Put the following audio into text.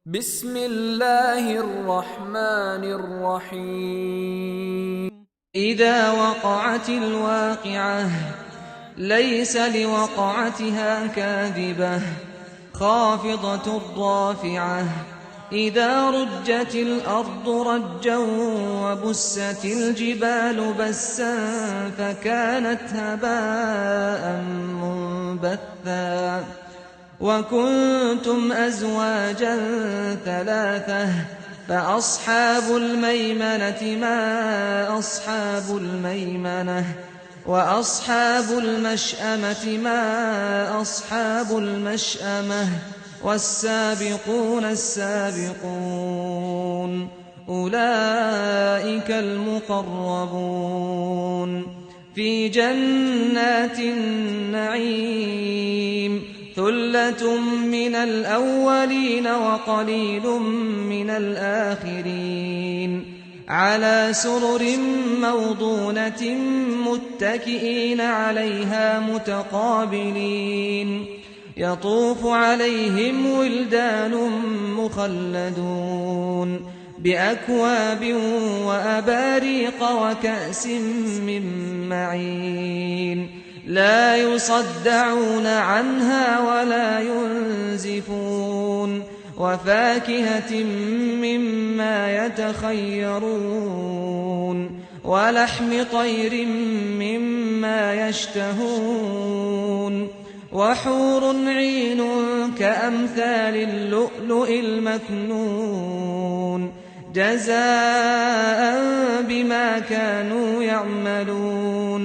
بسم الله الرحمن الرحيم. إذا وقعت الواقعة ليس لوقعتها كاذبة خافضة رافعة إذا رجت الأرض رجا وبست الجبال بسا فكانت هباء منبثا وكنتم أزواجا ثلاثة فأصحاب الميمنة ما أصحاب الميمنة وأصحاب المشأمة ما أصحاب المشأمة والسابقون السابقون أولئك المقربون في جنات النعيم ثلة من الأولين وقليل من الآخرين على سرر موضونة متكئين عليها متقابلين يطوف عليهم ولدان مخلدون بأكواب وأباريق وكأس من معين لا يصدعون عنها ولا ينزفون وفاكهة مما يتخيرون ولحم طير مما يشتهون وحور عين كأمثال اللؤلؤ المكنون جزاء بما كانوا يعملون